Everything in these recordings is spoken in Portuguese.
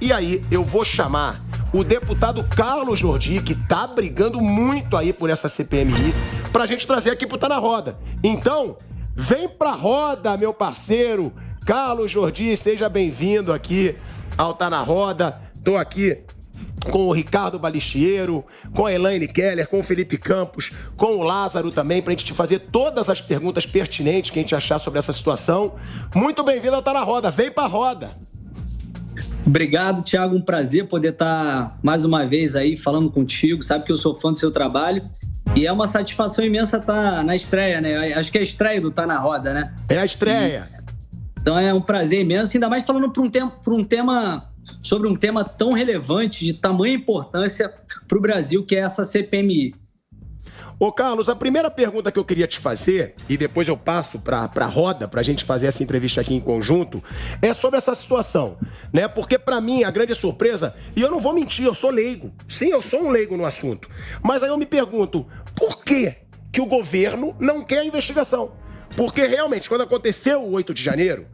E aí eu vou chamar o deputado Carlos Jordi, que tá brigando muito aí por essa CPMI, pra gente trazer aqui pro Tá na Roda. Então, vem pra roda, meu parceiro Carlos Jordi, seja bem-vindo aqui ao Tá na Roda. Tô aqui com o Ricardo Balistiero, com a Elaine Keller, com o Felipe Campos, com o Lázaro também, pra gente te fazer todas as perguntas pertinentes que a gente achar sobre essa situação. Muito bem-vindo ao Tá na Roda, vem pra roda. Obrigado, Thiago, um prazer poder estar mais uma vez aí falando contigo, sabe que eu sou fã do seu trabalho e é uma satisfação imensa estar na estreia, né? Acho que é a estreia do Tá na Roda, né? É a estreia. Então é um prazer imenso, ainda mais falando sobre um tema tão relevante, de tamanha importância para o Brasil, que é essa CPMI. Ô Carlos, a primeira pergunta que eu queria te fazer, e depois eu passo pra roda, pra gente fazer essa entrevista aqui em conjunto, é sobre essa situação, né? Porque pra mim, a grande surpresa, e eu não vou mentir, eu sou leigo. Sim, eu sou um leigo no assunto. Mas aí eu me pergunto, por que o governo não quer a investigação? Porque realmente, quando aconteceu o 8 de janeiro,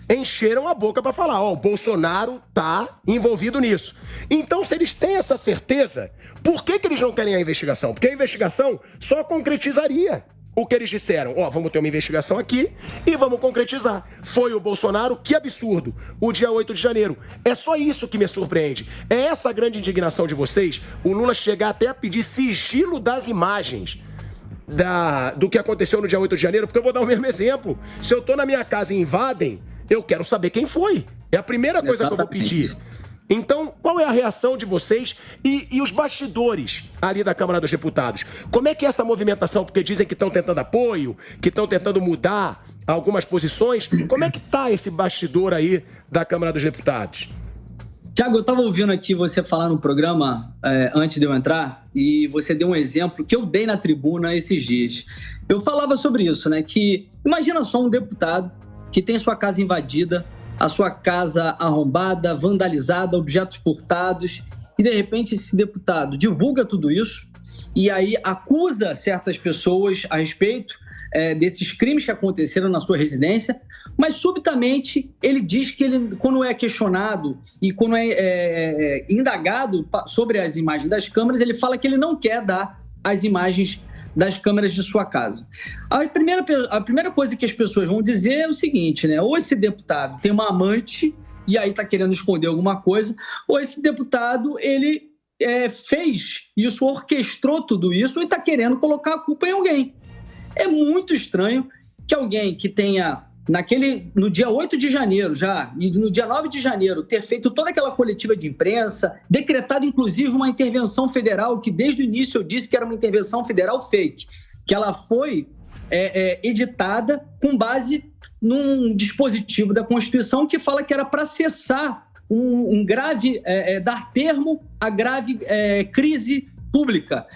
encheram a boca pra falar, ó, o Bolsonaro tá envolvido nisso. Então, se eles têm essa certeza, por que eles não querem a investigação? Porque a investigação só concretizaria o que eles disseram. Ó, vamos ter uma investigação aqui e vamos concretizar. Foi o Bolsonaro, que absurdo, o dia 8 de janeiro. É só isso que me surpreende. É essa a grande indignação de vocês, o Lula chegar até a pedir sigilo das imagens do que aconteceu no dia 8 de janeiro, porque eu vou dar o mesmo exemplo. Se eu tô na minha casa e invadem, eu quero saber quem foi. É a primeira coisa que eu vou pedir. Então, qual é a reação de vocês e os bastidores ali da Câmara dos Deputados? Como é que é essa movimentação? Porque dizem que estão tentando apoio, que estão tentando mudar algumas posições. Como é que tá esse bastidor aí da Câmara dos Deputados? Tiago, eu estava ouvindo aqui você falar no programa antes de eu entrar e você deu um exemplo que eu dei na tribuna esses dias. Eu falava sobre isso, né? Que imagina só um deputado que tem sua casa invadida, a sua casa arrombada, vandalizada, objetos furtados, e de repente esse deputado divulga tudo isso e aí acusa certas pessoas a respeito desses crimes que aconteceram na sua residência, mas subitamente ele diz que ele, quando é questionado e quando é indagado sobre as imagens das câmeras, ele fala que ele não quer dar as imagens das câmeras de sua casa. A primeira coisa que as pessoas vão dizer é o seguinte, né? Ou esse deputado tem uma amante e aí está querendo esconder alguma coisa, ou esse deputado, ele fez isso, orquestrou tudo isso e está querendo colocar a culpa em alguém. É muito estranho que alguém que tenha, no dia 8 de janeiro já, e no dia 9 de janeiro, ter feito toda aquela coletiva de imprensa, decretado inclusive uma intervenção federal, que desde o início eu disse que era uma intervenção federal fake, que ela foi editada com base num dispositivo da Constituição que fala que era para cessar dar termo à grave crise pública,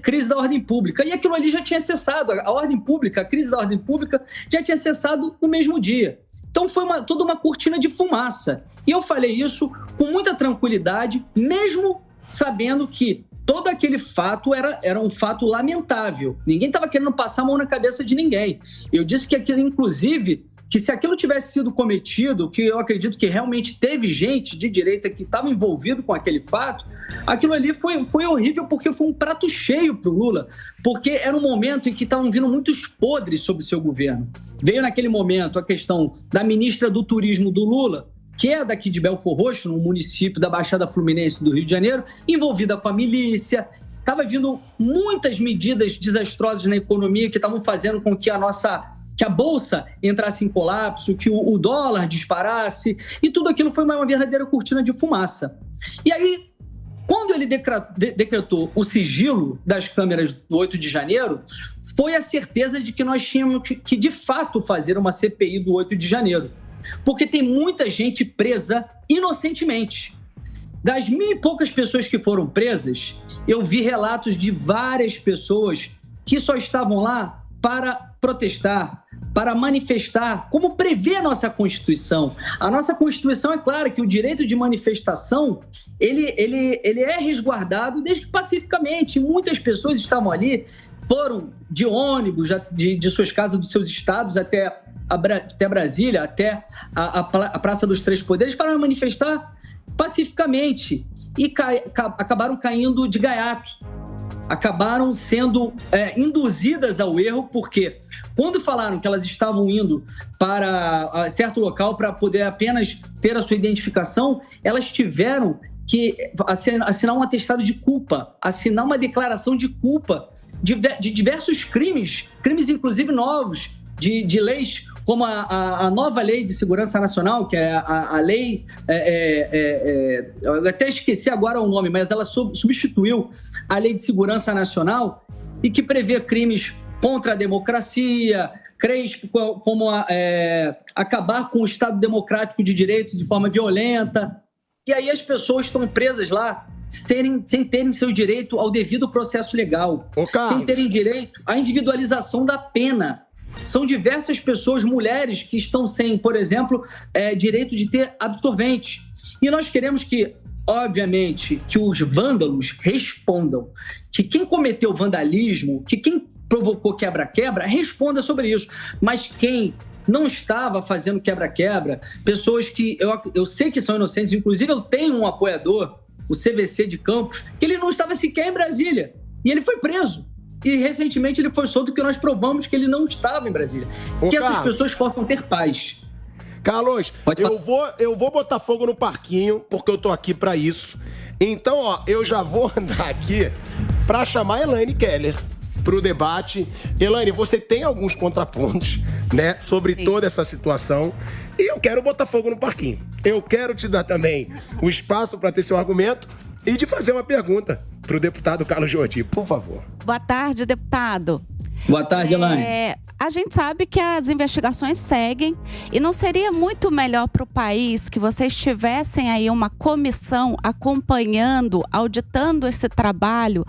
crise da ordem pública. E aquilo ali já tinha cessado, a ordem pública, a crise da ordem pública já tinha cessado no mesmo dia. Então foi toda uma cortina de fumaça. E eu falei isso com muita tranquilidade, mesmo sabendo que todo aquele fato era um fato lamentável. Ninguém estava querendo passar a mão na cabeça de ninguém. Eu disse que aquilo, inclusive, que se aquilo tivesse sido cometido, que eu acredito que realmente teve gente de direita que estava envolvido com aquele fato, aquilo ali foi horrível porque foi um prato cheio para o Lula, porque era um momento em que estavam vindo muitos podres sobre o seu governo. Veio naquele momento a questão da ministra do Turismo do Lula, que é daqui de Belfor Roxo, no município da Baixada Fluminense do Rio de Janeiro, envolvida com a milícia. Estava vindo muitas medidas desastrosas na economia que estavam fazendo com que a Bolsa entrasse em colapso, que o dólar disparasse, e tudo aquilo foi uma verdadeira cortina de fumaça. E aí, quando ele decretou o sigilo das câmeras do 8 de janeiro, foi a certeza de que nós tínhamos que, de fato, fazer uma CPI do 8 de janeiro. Porque tem muita gente presa inocentemente. Das 1.000 e poucas pessoas que foram presas, eu vi relatos de várias pessoas que só estavam lá para protestar, para manifestar, como prevê a nossa Constituição. A nossa Constituição é clara que o direito de manifestação, ele é resguardado desde que pacificamente. Muitas pessoas estavam ali, foram de ônibus, de suas casas, dos seus estados até Brasília, até a Praça dos Três Poderes, para manifestar pacificamente e acabaram caindo de gaiato. Acabaram sendo induzidas ao erro, porque quando falaram que elas estavam indo para certo local para poder apenas ter a sua identificação, elas tiveram que assinar um atestado de culpa, assinar uma declaração de culpa de diversos crimes inclusive novos, de leis como a nova Lei de Segurança Nacional, que é a lei... eu até esqueci agora o nome, mas ela substituiu a Lei de Segurança Nacional e que prevê crimes contra a democracia, crimes como acabar com o Estado democrático de direito de forma violenta. E aí as pessoas estão presas lá sem terem seu direito ao devido processo legal, sem terem direito à individualização da pena. São diversas pessoas, mulheres, que estão sem, por exemplo, direito de ter absorvente. E nós queremos que, obviamente, que os vândalos respondam, que quem cometeu vandalismo, que quem provocou quebra-quebra, responda sobre isso. Mas quem não estava fazendo quebra-quebra, pessoas que eu sei que são inocentes, inclusive eu tenho um apoiador, o CVC de Campos, que ele não estava sequer em Brasília. E ele foi preso. E recentemente ele foi solto porque nós provamos que ele não estava em Brasília. Que essas pessoas possam ter paz. Carlos, eu vou botar fogo no parquinho, porque eu tô aqui pra isso. Então, ó, eu já vou andar aqui pra chamar a Elaine Keller pro debate. Elaine, você tem alguns contrapontos, né, sobre toda essa situação. E eu quero botar fogo no parquinho. Eu quero te dar também o espaço para ter seu argumento e de fazer uma pergunta para o deputado Carlos Jordi, por favor. Boa tarde, deputado. Boa tarde, Elaine. A gente sabe que as investigações seguem e não seria muito melhor para o país que vocês tivessem aí uma comissão acompanhando, auditando esse trabalho,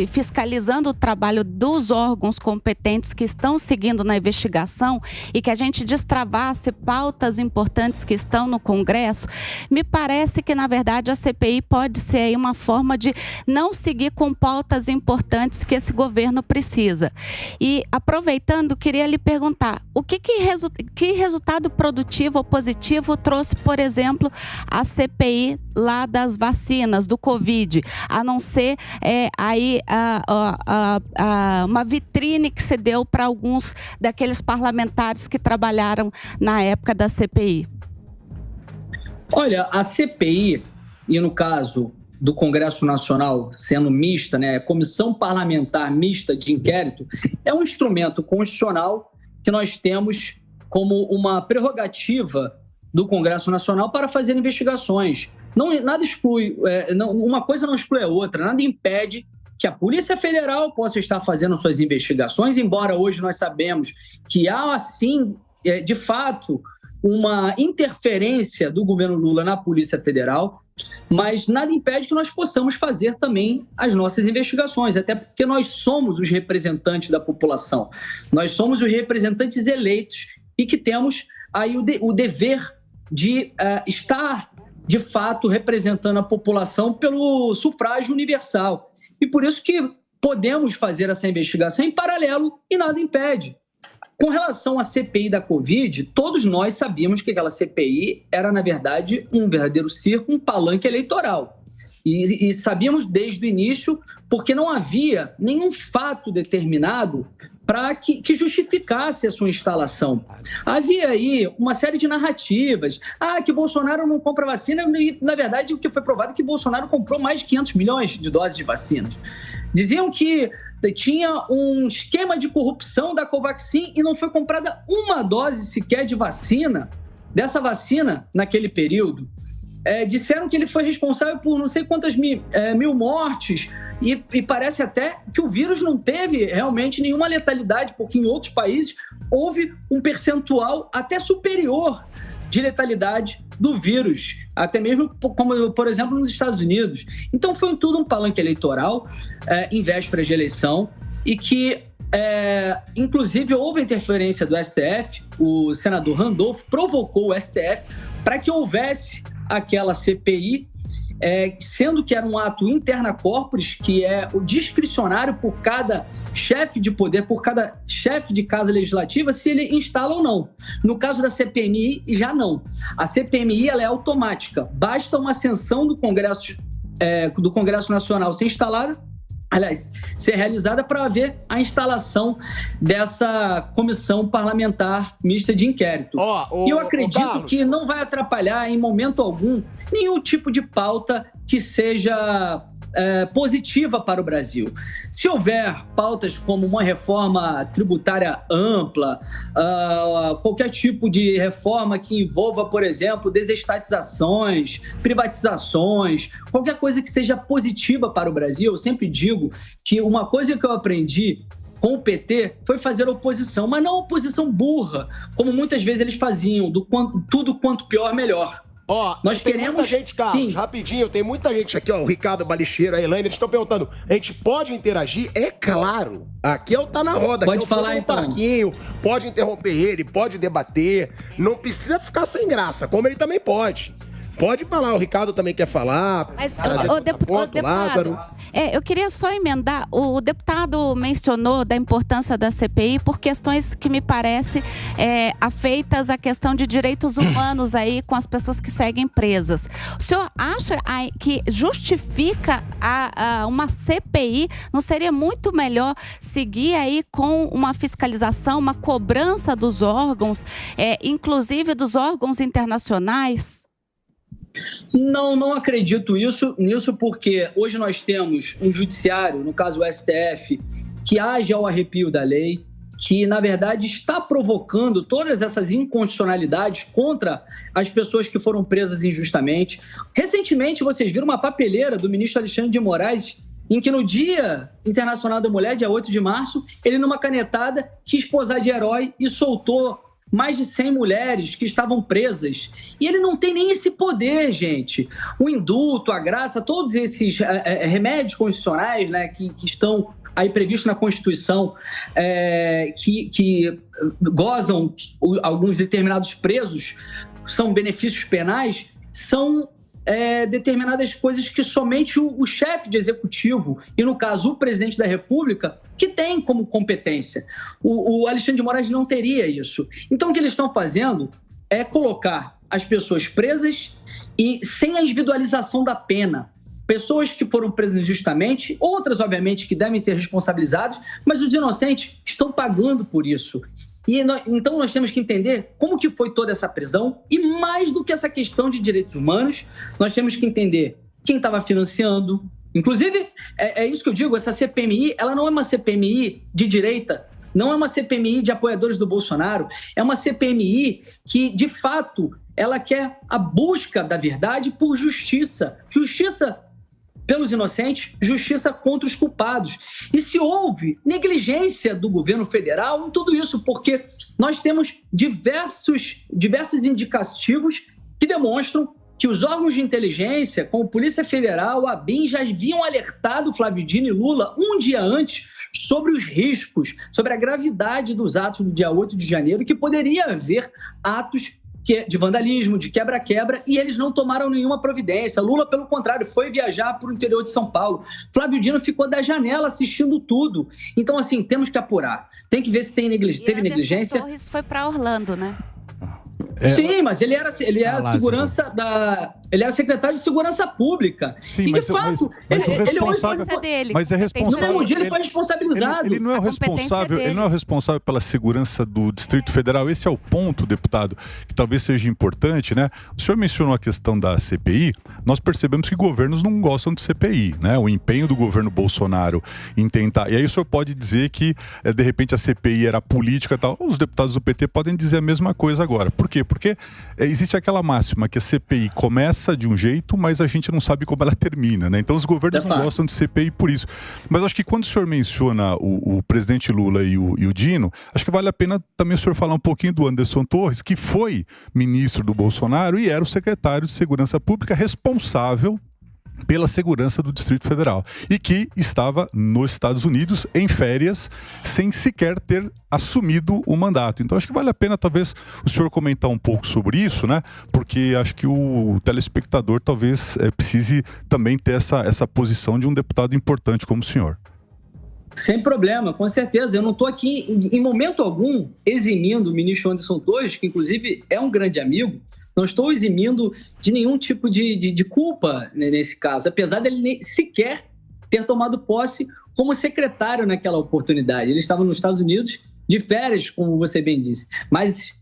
fiscalizando o trabalho dos órgãos competentes que estão seguindo na investigação e que a gente destravasse pautas importantes que estão no Congresso? Me parece que, na verdade, a CPI pode ser aí uma forma de não seguir com pautas importantes que esse governo precisa. E, aproveitando, queria lhe perguntar, que resultado produtivo ou positivo trouxe, por exemplo, a CPI lá das vacinas, do Covid, a não ser aí uma vitrine que se deu para alguns daqueles parlamentares que trabalharam na época da CPI? Olha, a CPI, e no caso do Congresso Nacional sendo mista, né, Comissão Parlamentar Mista de Inquérito, é um instrumento constitucional que nós temos como uma prerrogativa do Congresso Nacional para fazer investigações. Nada exclui, uma coisa não exclui a outra, nada impede que a Polícia Federal possa estar fazendo suas investigações, embora hoje nós sabemos que há, assim, de fato, uma interferência do governo Lula na Polícia Federal, mas nada impede que nós possamos fazer também as nossas investigações, até porque nós somos os representantes da população, nós somos os representantes eleitos e que temos aí o dever de estar, de fato, representando a população pelo sufrágio universal. E por isso que podemos fazer essa investigação em paralelo e nada impede. Com relação à CPI da Covid, todos nós sabíamos que aquela CPI era, na verdade, um verdadeiro circo, um palanque eleitoral. E sabíamos desde o início, porque não havia nenhum fato determinado para que justificasse a sua instalação. Havia aí uma série de narrativas. Que Bolsonaro não compra vacina, e, na verdade, o que foi provado é que Bolsonaro comprou mais de 500 milhões de doses de vacinas. Diziam que tinha um esquema de corrupção da Covaxin e não foi comprada uma dose sequer de vacina, dessa vacina, naquele período. Disseram que ele foi responsável por não sei quantas mil mortes e parece até que o vírus não teve realmente nenhuma letalidade, porque em outros países houve um percentual até superior de letalidade do vírus, até mesmo como, por exemplo, nos Estados Unidos. Então foi tudo um palanque eleitoral em vésperas de eleição e que, inclusive, houve interferência do STF. O senador Randolph provocou o STF para que houvesse aquela CPI sendo que era um ato interna corporis, que é o discricionário por cada chefe de poder, por cada chefe de casa legislativa, se ele instala ou não. No caso da CPMI, já não. A CPMI ela é automática. Basta uma ascensão do Congresso Nacional ser instalada, aliás, ser realizada para haver a instalação dessa comissão parlamentar mista de inquérito. E eu acredito que não vai atrapalhar em momento algum nenhum tipo de pauta que seja positiva para o Brasil. Se houver pautas como uma reforma tributária ampla, qualquer tipo de reforma que envolva, por exemplo, desestatizações, privatizações, qualquer coisa que seja positiva para o Brasil, eu sempre digo que uma coisa que eu aprendi com o PT foi fazer oposição, mas não oposição burra, como muitas vezes eles faziam, tudo quanto pior, melhor. Nós queremos... muita gente, Carlos, rapidinho, tem muita gente aqui, o Ricardo Balicheiro, a Elaine, eles estão perguntando, a gente pode interagir? É claro, aqui é o Tá Na Roda, pode aqui falar, então. Parquinho, pode interromper ele, pode debater, não precisa ficar sem graça, como ele também pode. Pode falar, o Ricardo também quer falar. Mas, deputado, Lázaro. Eu queria só emendar. O deputado mencionou da importância da CPI por questões que me parecem afeitas à questão de direitos humanos aí com as pessoas que seguem presas. O senhor acha que justifica uma CPI? Não seria muito melhor seguir aí com uma fiscalização, uma cobrança dos órgãos, inclusive dos órgãos internacionais? Não acredito nisso, porque hoje nós temos um judiciário, no caso o STF, que age ao arrepio da lei, que, na verdade, está provocando todas essas inconstitucionalidades contra as pessoas que foram presas injustamente. Recentemente, vocês viram uma papeleira do ministro Alexandre de Moraes, em que no Dia Internacional da Mulher, dia 8 de março, ele, numa canetada, quis posar de herói e soltou mais de 100 mulheres que estavam presas. E ele não tem nem esse poder, gente. O indulto, a graça, todos esses remédios constitucionais, né, que estão aí previstos na Constituição, que gozam alguns determinados presos, são benefícios penais, são determinadas coisas que somente o chefe de executivo, e no caso o presidente da República, que tem como competência. O Alexandre de Moraes não teria isso. Então o que eles estão fazendo é colocar as pessoas presas e sem a individualização da pena. Pessoas que foram presas injustamente, outras obviamente que devem ser responsabilizadas, mas os inocentes estão pagando por isso. Então nós temos que entender como que foi toda essa prisão e, mais do que essa questão de direitos humanos, nós temos que entender quem estava financiando. Inclusive, é isso que eu digo, essa CPMI, ela não é uma CPMI de direita, não é uma CPMI de apoiadores do Bolsonaro, é uma CPMI que, de fato, ela quer a busca da verdade por justiça. Justiça pelos inocentes, justiça contra os culpados. E se houve negligência do governo federal em tudo isso, porque nós temos diversos indicativos que demonstram que os órgãos de inteligência, como Polícia Federal, a ABIN, já haviam alertado Flávio Dino e Lula um dia antes sobre os riscos, sobre a gravidade dos atos do dia 8 de janeiro, que poderia haver atos de vandalismo, de quebra-quebra, e eles não tomaram nenhuma providência. Lula, pelo contrário, foi viajar para o interior de São Paulo. Flávio Dino ficou da janela assistindo tudo. Então, assim, temos que apurar. Tem que ver se teve negligência. Torres foi para Orlando, né? Sim, mas ele era segurança ele era secretário de Segurança Pública. Sim, e de fato, mas é responsável. No mesmo dia ele foi responsabilizado. Ele não é o responsável pela segurança do Distrito Federal. Esse é o ponto, deputado, que talvez seja importante, né? O senhor mencionou a questão da CPI. Nós percebemos que governos não gostam de CPI, né? O empenho do governo Bolsonaro em tentar. E aí o senhor pode dizer que, de repente, a CPI era política e tal. Os deputados do PT podem dizer a mesma coisa agora. Por quê? Porque existe aquela máxima que a CPI começa de um jeito, mas a gente não sabe como ela termina, né? Então os governos não gostam de CPI por isso. Mas acho que quando o senhor menciona o presidente Lula e o Dino, acho que vale a pena também o senhor falar um pouquinho do Anderson Torres, que foi ministro do Bolsonaro e era o secretário de Segurança Pública responsável pela segurança do Distrito Federal e que estava nos Estados Unidos em férias sem sequer ter assumido o mandato. Então acho que vale a pena talvez o senhor comentar um pouco sobre isso, né? Porque acho que o telespectador talvez precise também ter essa posição de um deputado importante como o senhor. Sem problema, com certeza. Eu não estou aqui, em momento algum, eximindo o ministro Anderson Torres, que inclusive é um grande amigo. Não estou eximindo de nenhum tipo de culpa nesse caso, apesar dele nem sequer ter tomado posse como secretário naquela oportunidade. Ele estava nos Estados Unidos de férias, como você bem disse. Mas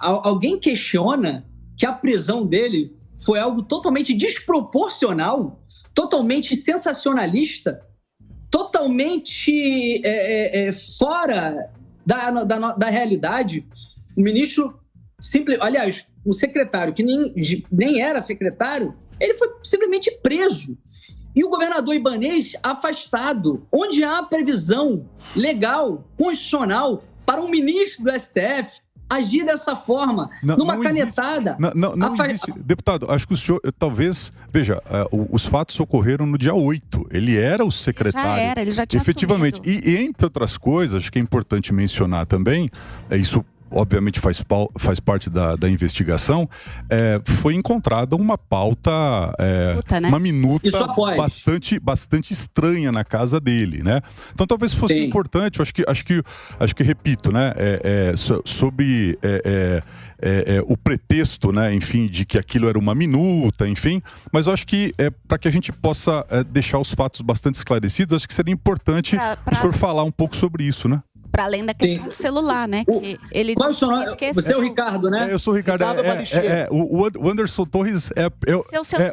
alguém questiona que a prisão dele foi algo totalmente desproporcional, totalmente sensacionalista, totalmente fora da realidade. O ministro, aliás, o secretário, que nem era secretário, ele foi simplesmente preso. E o governador Ibanez afastado, onde há previsão legal, constitucional, para um ministro do STF agir dessa forma, numa canetada. Não existe. Deputado, acho que o senhor, talvez, veja, os fatos ocorreram no dia 8. Ele era o secretário. Ele já tinha efetivamente. E entre outras coisas, acho que é importante mencionar também, isso obviamente faz parte da investigação, foi encontrada uma pauta, uma minuta bastante estranha na casa dele, né? Então talvez fosse importante, acho que repito, né? Sobre o pretexto, né? Enfim, de que aquilo era uma minuta, enfim, mas eu acho que para que a gente possa deixar os fatos bastante esclarecidos, acho que seria importante o senhor falar um pouco sobre isso, né? Para além da questão do celular, né? Que ele qual é o seu nome? Você é o Ricardo, né? Eu sou o Ricardo. O Anderson Torres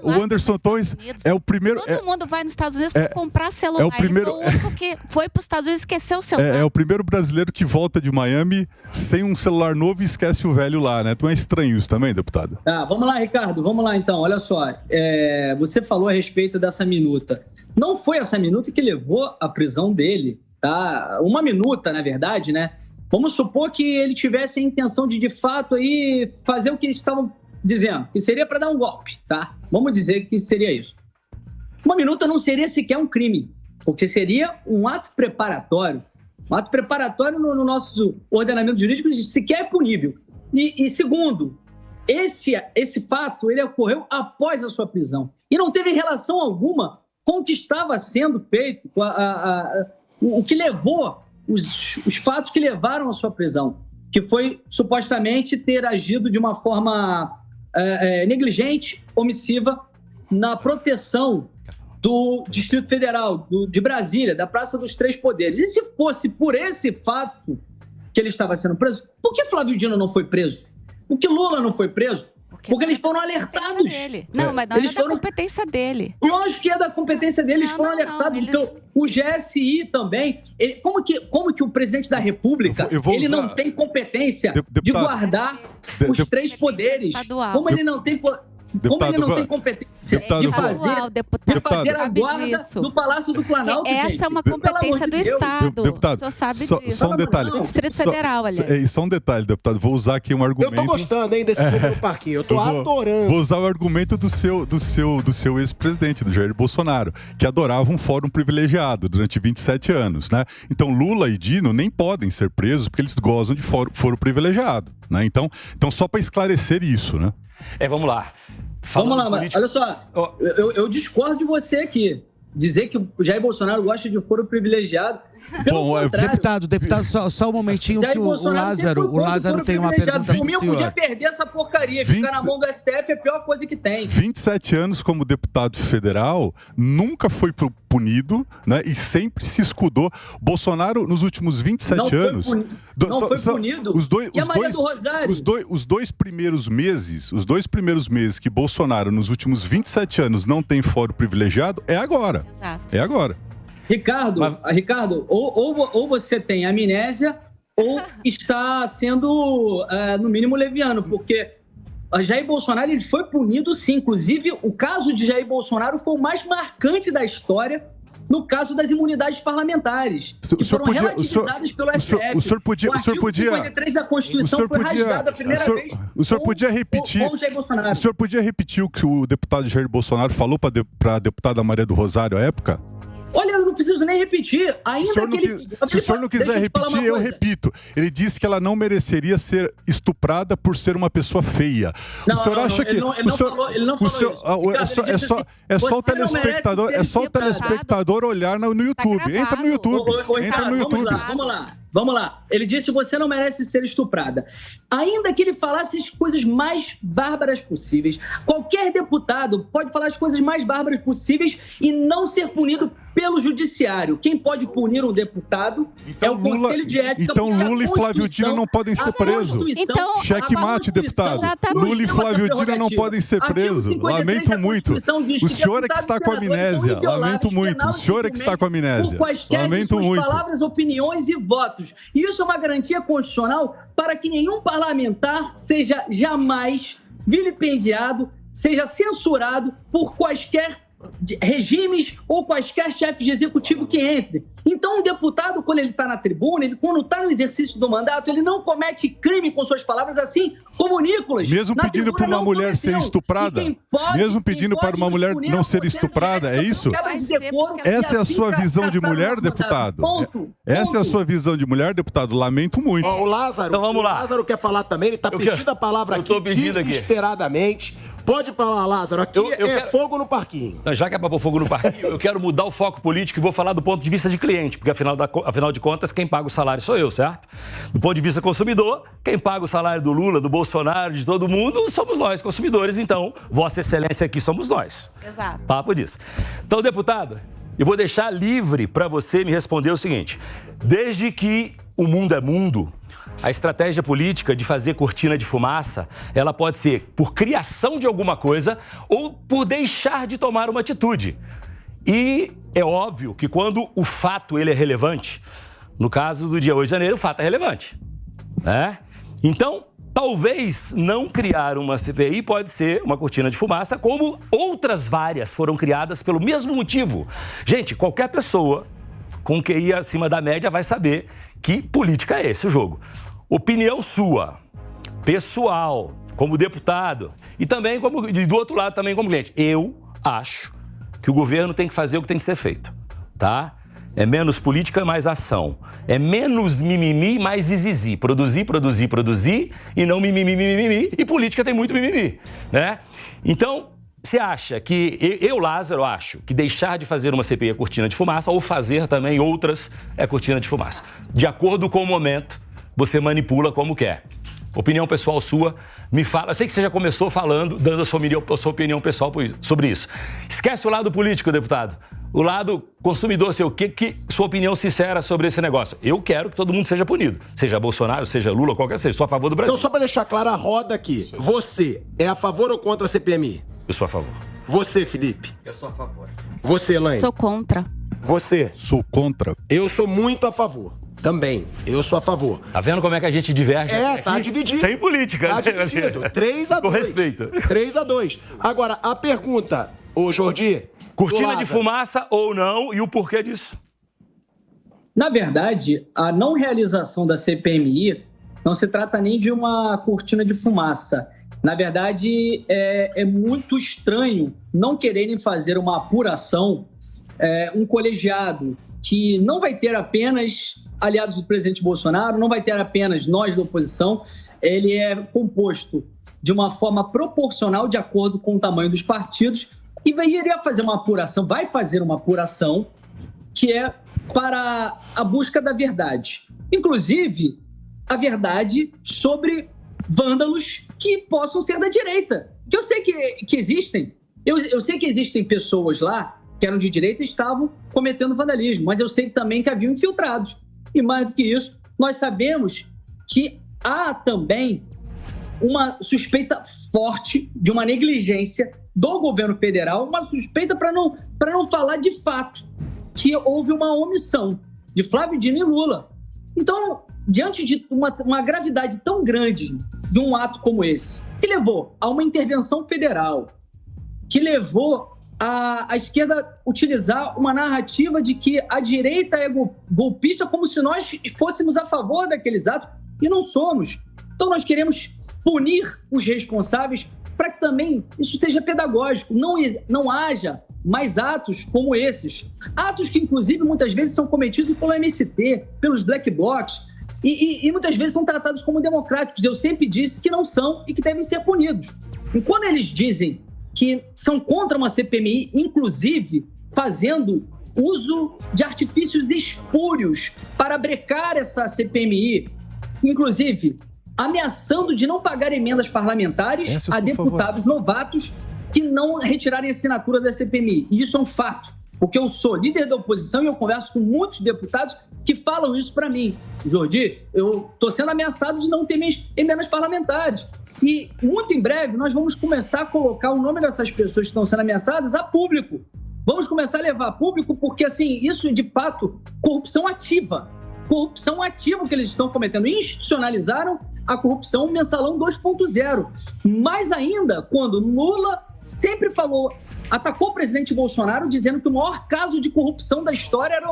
o Anderson Torres é o primeiro. Todo mundo vai nos Estados Unidos para comprar celular. Ele foi o único que foi para os Estados Unidos e esqueceu o celular. É o primeiro brasileiro que volta de Miami sem um celular novo e esquece o velho lá, né? Então é estranho isso também, deputado. Vamos lá, Ricardo. Vamos lá, então. Olha só. Você falou a respeito dessa minuta. Não foi essa minuta que levou à prisão dele. Tá? Uma minuta, na verdade, né? Vamos supor que ele tivesse a intenção de fato, aí fazer o que eles estavam dizendo, que seria para dar um golpe, tá? Vamos dizer que seria isso. Uma minuta não seria sequer um crime, porque seria um ato preparatório. Um ato preparatório no nosso ordenamento jurídico sequer é punível. E segundo, esse fato ele ocorreu após a sua prisão e não teve relação alguma com o que estava sendo feito, com o que levou, os fatos que levaram à sua prisão, que foi supostamente ter agido de uma forma negligente, omissiva, na proteção do Distrito Federal, de Brasília, da Praça dos Três Poderes. E se fosse por esse fato que ele estava sendo preso, por que Flávio Dino não foi preso? Por que Lula não foi preso? Porque eles foram alertados. Não, mas não é da competência dele. Lógico que é da competência dele, eles foram alertados. Então, o GSI também. Como que o presidente da República ele não tem competência de guardar os três poderes? Como ele não tem... Como ele não tem competência de fazer a guarda do Palácio do Planalto, essa é uma competência do Estado. Deputado, o senhor sabe disso. Só um detalhe. Do Distrito Federal, aliás. Só um detalhe, deputado. Vou usar aqui um argumento... Eu tô gostando, hein, desse jogo no parquinho. Eu tô adorando. Vou usar o argumento do seu ex-presidente, do Jair Bolsonaro, que adorava um fórum privilegiado durante 27 anos, né? Então, Lula e Dino nem podem ser presos porque eles gozam de fórum privilegiado, né? Então só para esclarecer isso, né? Vamos lá. Vamos lá, mas olha só, eu discordo de você aqui. Dizer que o Jair Bolsonaro gosta de foro privilegiado. Bom, deputado, só um momentinho que o Lázaro tem uma pergunta. Por mim, eu podia perder essa porcaria. Ficar na mão do STF é a pior coisa que tem. 27 anos como deputado federal, nunca foi punido, né? E sempre se escudou. Bolsonaro, nos últimos 27 anos... Não foi punido? E a Maria do Rosário? Os dois primeiros meses que Bolsonaro, nos últimos 27 anos, não tem fórum privilegiado, é agora. Exato. É agora. Ricardo, ou você tem amnésia ou está sendo, no mínimo, leviano, porque Jair Bolsonaro ele foi punido, sim. Inclusive, o caso de Jair Bolsonaro foi o mais marcante da história no caso das imunidades parlamentares, que foram relativizadas pelo STF. O senhor podia... O artigo 53 da Constituição foi rasgado a primeira vez o senhor podia repetir, com o Jair Bolsonaro. O senhor podia repetir o que o deputado Jair Bolsonaro falou para a deputada Maria do Rosário à época? Olha, eu não preciso nem repetir. Se o senhor não quiser repetir, eu repito. Ele disse que ela não mereceria ser estuprada por ser uma pessoa feia. O senhor acha que... Ele não falou isso. É só o telespectador olhar no YouTube. Entra no YouTube. Vamos lá. Ele disse que você não merece ser estuprada. Ainda que ele falasse as coisas mais bárbaras possíveis. Qualquer deputado pode falar as coisas mais bárbaras possíveis e não ser punido pelo judiciário. Quem pode punir um deputado é o Conselho de Ética. Então Lula e Flávio Dino não podem ser presos. Cheque mate, deputado. Lula e Flávio Dino não podem ser presos. Lamento muito. O senhor é que está com amnésia. Lamento muito. O senhor é que está com amnésia. Lamento muito. Palavras, opiniões e votos. E isso é uma garantia constitucional para que nenhum parlamentar seja jamais vilipendiado, seja censurado por quaisquer regimes ou quaisquer chefes de executivo que entre. Então, um deputado, quando ele está na tribuna, quando está no exercício do mandato, ele não comete crime com suas palavras, assim como o Nicolas. Mesmo pedindo para uma mulher ser estuprada? Mesmo pedindo para uma mulher não ser estuprada, é isso? Essa é a sua visão de mulher, deputado? Essa é a sua visão de mulher, deputado? Lamento muito. O Lázaro, então, vamos lá. O Lázaro quer falar também, ele está pedindo a palavra aqui desesperadamente. Pode falar, Lázaro, aqui fogo no parquinho. Já que é para pôr fogo no parquinho, eu quero mudar o foco político e vou falar do ponto de vista de cliente, porque afinal de contas, quem paga o salário sou eu, certo? Do ponto de vista consumidor, quem paga o salário do Lula, do Bolsonaro, de todo mundo, somos nós, consumidores. Então, Vossa Excelência aqui somos nós. Exato. Papo disso. Então, deputado, eu vou deixar livre para você me responder o seguinte. Desde que o mundo é mundo, a estratégia política de fazer cortina de fumaça, ela pode ser por criação de alguma coisa ou por deixar de tomar uma atitude. E é óbvio que quando o fato ele é relevante, no caso do dia 8 de janeiro, o fato é relevante, né? Então, talvez não criar uma CPI pode ser uma cortina de fumaça, como outras várias foram criadas pelo mesmo motivo. Gente, qualquer pessoa com QI acima da média vai saber que política é esse o jogo. Opinião sua, pessoal, como deputado e também do outro lado também como cliente. Eu acho que o governo tem que fazer o que tem que ser feito, tá? É menos política, mais ação. É menos mimimi, mais zizizi. Produzir e não mimimi. E política tem muito mimimi, né? Então, você acha que... Eu, Lázaro, acho que deixar de fazer uma CPI é cortina de fumaça ou fazer também outras é cortina de fumaça. De acordo com o momento, você manipula como quer. Opinião pessoal sua, me fala. Eu sei que você já começou falando, dando a sua opinião pessoal sobre isso. Esquece o lado político, deputado. O lado consumidor, seu, que sua opinião sincera sobre esse negócio. Eu quero que todo mundo seja punido. Seja Bolsonaro, seja Lula, qualquer seja. Sou a favor do Brasil. Então, só para deixar clara a roda aqui. Você é a favor ou contra a CPMI? Eu sou a favor. Você, Felipe? Eu sou a favor. Você, Elaine? Sou contra. Você? Sou contra. Eu sou muito a favor. Também. Eu sou a favor. Tá vendo como é que a gente diverge? Tá dividido. Sem política. Tá dividido. 3-2. Com respeito. 3-2. Agora, a pergunta, ô Jordi... Cortina de fumaça ou não, e o porquê disso? Na verdade, a não realização da CPMI não se trata nem de uma cortina de fumaça. Na verdade, é muito estranho não quererem fazer uma apuração, um colegiado que não vai ter apenas aliados do presidente Bolsonaro, não vai ter apenas nós da oposição, ele é composto de uma forma proporcional de acordo com o tamanho dos partidos e iria fazer uma apuração, vai fazer uma apuração que é para a busca da verdade. Inclusive, a verdade sobre vândalos que possam ser da direita. Que eu sei que existem. Eu sei que existem pessoas lá que eram de direita e estavam cometendo vandalismo, mas eu sei também que haviam infiltrados. E mais do que isso, nós sabemos que há também uma suspeita forte de uma negligência do governo federal, uma suspeita para não falar de fato que houve uma omissão de Flávio Dino e Lula. Então, diante de uma gravidade tão grande de um ato como esse, que levou a uma intervenção federal, que levou a esquerda utilizar uma narrativa de que a direita é golpista, como se nós fôssemos a favor daqueles atos, e não somos. Então nós queremos punir os responsáveis para que também isso seja pedagógico, não haja mais atos como esses. Atos que, inclusive, muitas vezes são cometidos pelo MST, pelos black blocs, e muitas vezes são tratados como democráticos. Eu sempre disse que não são e que devem ser punidos. E quando eles dizem que são contra uma CPMI, inclusive fazendo uso de artifícios espúrios para brecar essa CPMI, inclusive ameaçando de não pagar emendas parlamentares a deputados novatos que não retirarem a assinatura da CPMI. E isso é um fato, porque eu sou líder da oposição e eu converso com muitos deputados que falam isso para mim. Jordi, eu estou sendo ameaçado de não ter minhas emendas parlamentares. E muito em breve nós vamos começar a colocar o nome dessas pessoas que estão sendo ameaçadas a público. Vamos começar a levar a público porque, assim, isso é de fato corrupção ativa. Corrupção ativa que eles estão cometendo. Institucionalizaram a corrupção mensalão 2.0. Mais ainda, quando Lula sempre atacou o presidente Bolsonaro dizendo que o maior caso de corrupção da história era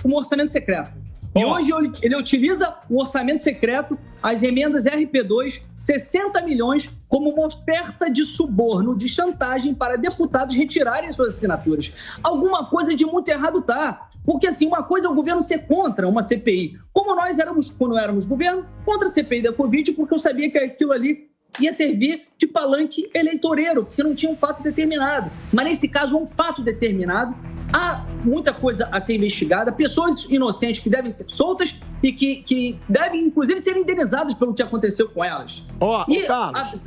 o orçamento secreto. E hoje ele utiliza o orçamento secreto, as emendas RP2, 60 milhões, como uma oferta de suborno, de chantagem para deputados retirarem suas assinaturas. Alguma coisa de muito errado tá. Porque, assim, uma coisa é o governo ser contra uma CPI. Como nós éramos, quando éramos governo, contra a CPI da Covid, porque eu sabia que aquilo ali ia servir de palanque eleitoreiro, porque não tinha um fato determinado. Mas, nesse caso, um fato determinado. Há muita coisa a ser investigada, pessoas inocentes que devem ser soltas e que devem, inclusive, ser indenizadas pelo que aconteceu com elas.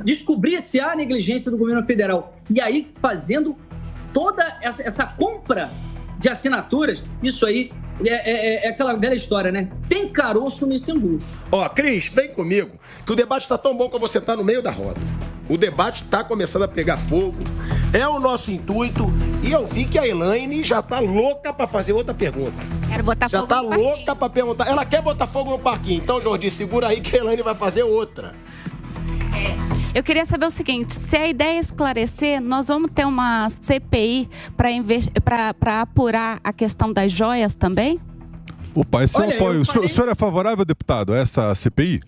Descobrir se há negligência do governo federal. E aí, fazendo toda essa compra de assinaturas, isso aí é aquela velha história, né? Tem caroço nesse angu. Cris, vem comigo, que o debate está tão bom que você está no meio da roda. O debate está começando a pegar fogo, é o nosso intuito, e eu vi que a Elaine já está louca para fazer outra pergunta. Quero botar fogo no parquinho. Já está louca para perguntar. Ela quer botar fogo no parquinho. Então, Jordi, segura aí que a Elaine vai fazer outra. Eu queria saber o seguinte, se a ideia é esclarecer, nós vamos ter uma CPI para apurar a questão das joias também? Opa, esse é o apoio. O senhor é favorável, deputado, a essa CPI?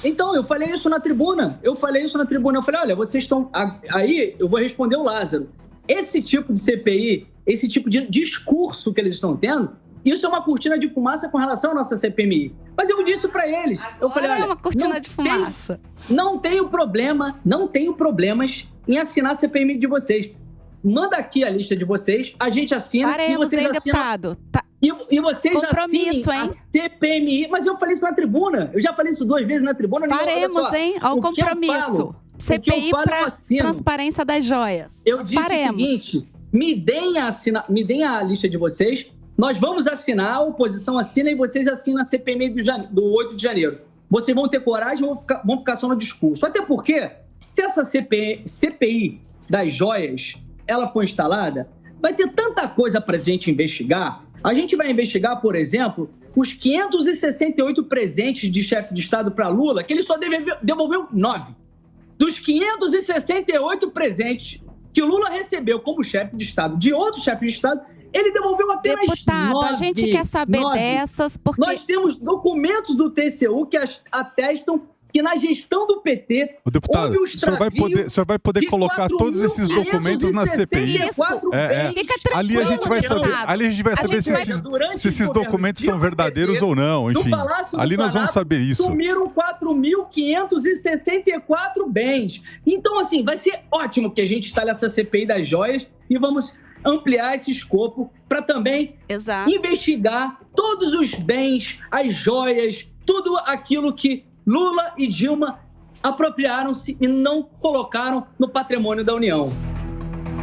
Então, eu falei isso na tribuna. Eu falei, olha, vocês estão... Aí, eu vou responder o Lázaro. Esse tipo de CPI, esse tipo de discurso que eles estão tendo, isso é uma cortina de fumaça com relação à nossa CPMI. Mas eu disse para eles, eu falei, olha... é uma cortina de fumaça. Não tenho problemas em assinar a CPMI de vocês. Manda aqui a lista de vocês, a gente assina... Faremos, e vocês deputado. E vocês compromisso, assinem a CPMI. Mas eu falei isso na tribuna. Eu já falei isso 2 vezes na tribuna. Faremos, hein? Ao compromisso. CPI para transparência das joias. Eu disse o seguinte, me deem a lista de vocês, nós vamos assinar, a oposição assina e vocês assinam a CPMI do 8 de janeiro. Vocês vão ter coragem ou vão ficar só no discurso. Até porque, se essa CPI das joias ela for instalada, vai ter tanta coisa para a gente investigar. A gente vai investigar, por exemplo, os 568 presentes de chefe de Estado para Lula, que ele só devolveu 9. Dos 568 presentes que Lula recebeu como chefe de Estado de outro chefe de Estado, ele devolveu apenas 9. Deputado, a gente quer saber dessas, porque... Nós temos documentos do TCU que atestam que na gestão do PT, deputado, houve o senhor vai poder colocar todos esses documentos na CPI. Ali a gente vai saber se esses documentos são verdadeiros ou não. Enfim, ali nós vamos saber isso. Sumiram 4.564 bens. Então, assim, vai ser ótimo que a gente instale essa CPI das joias e vamos ampliar esse escopo para também investigar todos os bens, as joias, tudo aquilo que Lula e Dilma apropriaram-se e não colocaram no patrimônio da União.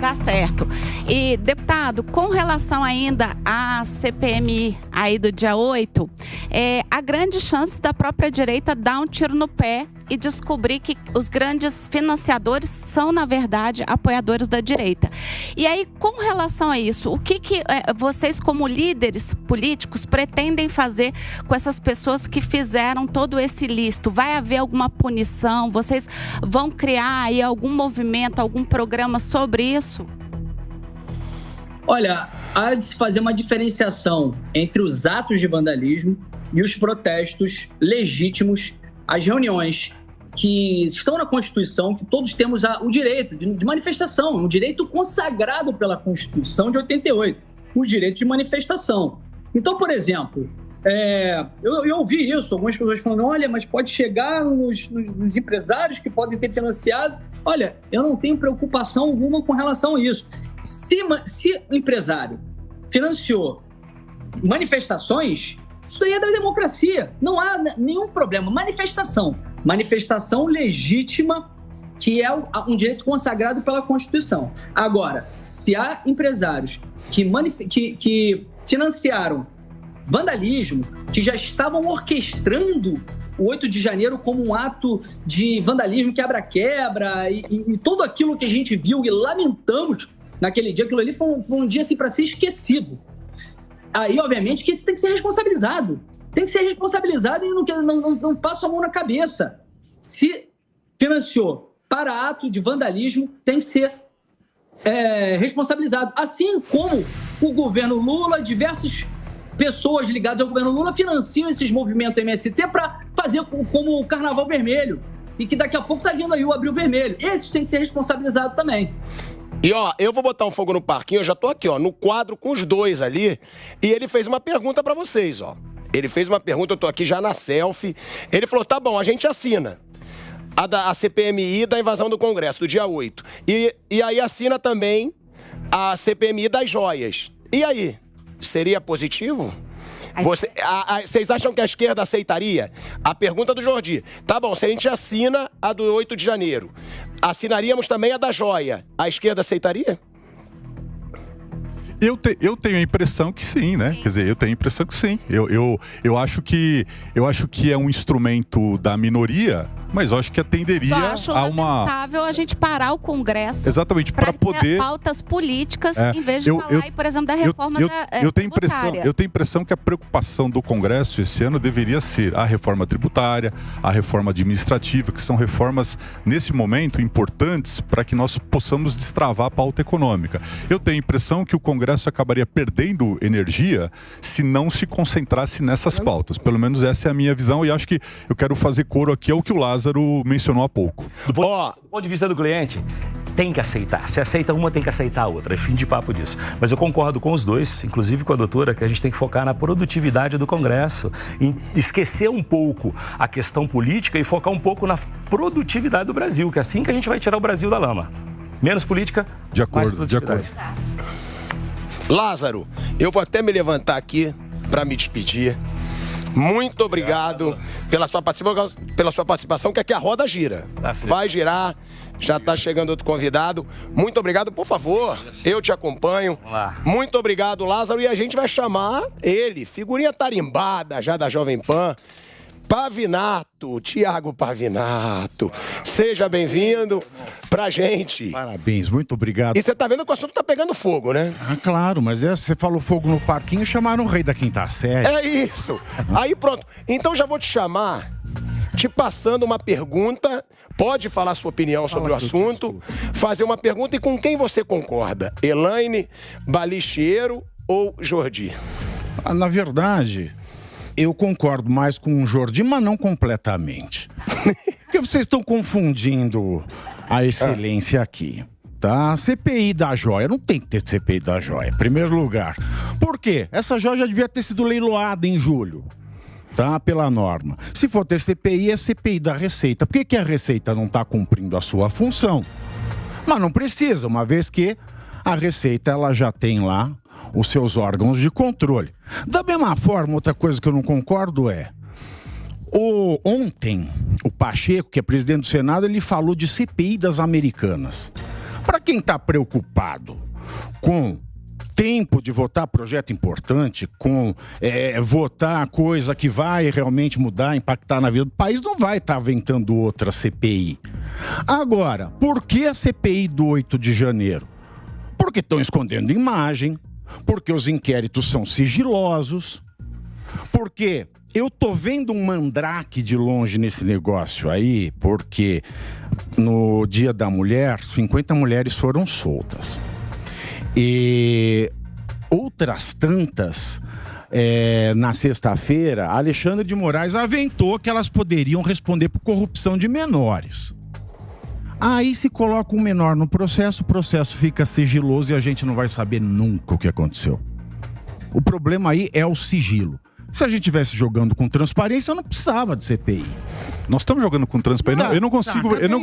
Tá certo. E, deputado, com relação ainda à CPMI aí do dia 8, há grande chance da própria direita dar um tiro no pé e descobrir que os grandes financiadores são, na verdade, apoiadores da direita. E aí, com relação a isso, o que vocês, como líderes políticos, pretendem fazer com essas pessoas que fizeram todo esse ilícito? Vai haver alguma punição? Vocês vão criar aí algum movimento, algum programa sobre isso? Olha, há de se fazer uma diferenciação entre os atos de vandalismo e os protestos legítimos, as reuniões que estão na Constituição, que todos temos o direito de manifestação, um direito consagrado pela Constituição de 88, o direito de manifestação. Então, por exemplo, eu ouvi isso, algumas pessoas falando, olha, mas pode chegar nos empresários que podem ter financiado. Olha, eu não tenho preocupação alguma com relação a isso. Se o empresário financiou manifestações, isso daí é da democracia. Não há nenhum problema. Manifestação legítima, que é um direito consagrado pela Constituição. Agora, se há empresários que financiaram vandalismo, que já estavam orquestrando o 8 de janeiro como um ato de vandalismo, quebra-quebra e tudo aquilo que a gente viu e lamentamos naquele dia, aquilo ali foi um dia assim, para ser esquecido. Aí, obviamente, que isso tem que ser responsabilizado. Tem que ser responsabilizado e não passa a mão na cabeça. Se financiou para ato de vandalismo, tem que ser responsabilizado. Assim como o governo Lula, diversas pessoas ligadas ao governo Lula financiam esses movimentos MST para fazer como o Carnaval Vermelho. E que daqui a pouco está vindo aí o Abril Vermelho. Esses têm que ser responsabilizados também. E, ó, eu vou botar um fogo no parquinho, eu já tô aqui, ó, no quadro com os dois ali, e ele fez uma pergunta pra vocês, ó. Ele fez uma pergunta, eu tô aqui já na selfie. Ele falou, tá bom, a gente assina a CPMI da invasão do Congresso, do dia 8. E aí assina também a CPMI das joias. E aí, seria positivo? Vocês acham que a esquerda aceitaria? A pergunta do Jordi. Tá bom, se a gente assina a do 8 de janeiro, assinaríamos também a da joia. A esquerda aceitaria? Eu tenho a impressão que sim, né? Quer dizer, eu tenho a impressão que sim. Eu acho que é um instrumento da minoria, mas eu acho que atenderia a uma... lamentável a gente parar o Congresso. Exatamente, para poder... pautas políticas, em vez de falar, por exemplo, da reforma tributária. Eu tenho a impressão que a preocupação do Congresso esse ano deveria ser a reforma tributária, a reforma administrativa, que são reformas, nesse momento, importantes para que nós possamos destravar a pauta econômica. Eu tenho a impressão que o Congresso acabaria perdendo energia se não se concentrasse nessas pautas. Pelo menos essa é a minha visão e acho que eu quero fazer coro aqui ao que o Lázaro mencionou há pouco. Do ponto de vista do cliente, tem que aceitar. Se aceita uma, tem que aceitar a outra. É fim de papo disso. Mas eu concordo com os dois, inclusive com a doutora, que a gente tem que focar na produtividade do Congresso, em esquecer um pouco a questão política e focar um pouco na produtividade do Brasil, que é assim que a gente vai tirar o Brasil da lama. Menos política, mais produtividade. De acordo. Lázaro, eu vou até me levantar aqui para me despedir. Muito obrigado pela sua participação, que aqui a roda gira. Vai girar, já está chegando outro convidado. Muito obrigado, por favor, eu te acompanho. Muito obrigado, Lázaro, e a gente vai chamar ele, figurinha tarimbada já da Jovem Pan, Pavinato, Tiago Pavinato. Seja bem-vindo pra gente. Parabéns, muito obrigado. E você tá vendo que o assunto tá pegando fogo, né? Ah, claro, mas você falou fogo no parquinho, chamaram o rei da quinta série. É isso. Aí pronto. Então já vou te chamar, te passando uma pergunta. Pode falar sua opinião sobre o assunto, fazer uma pergunta e com quem você concorda. Elaine, Balicheiro ou Jordi? Na verdade... eu concordo mais com o Jordi, mas não completamente. Porque vocês estão confundindo a excelência aqui, tá? CPI da joia, não tem que ter CPI da joia, em primeiro lugar. Por quê? Essa joia já devia ter sido leiloada em julho, tá? Pela norma. Se for ter CPI, é CPI da Receita. Por que a Receita não está cumprindo a sua função? Mas não precisa, uma vez que a Receita ela já tem lá os seus órgãos de controle. Da mesma forma, outra coisa que eu não concordo é... ontem, o Pacheco, que é presidente do Senado, ele falou de CPI das Americanas. Para quem está preocupado com tempo de votar projeto importante, com votar coisa que vai realmente mudar, impactar na vida do país, não vai estar aventando outra CPI. Agora, por que a CPI do 8 de janeiro? Porque estão escondendo imagem, porque os inquéritos são sigilosos, porque eu tô vendo um mandrake de longe nesse negócio aí, porque no Dia da Mulher, 50 mulheres foram soltas. E outras tantas, na sexta-feira, Alexandre de Moraes aventou que elas poderiam responder por corrupção de menores. Aí se coloca um menor no processo, o processo fica sigiloso e a gente não vai saber nunca o que aconteceu. O problema aí é o sigilo. Se a gente estivesse jogando com transparência, eu não precisava de CPI. Nós estamos jogando com transparência. Eu não consigo. Eu não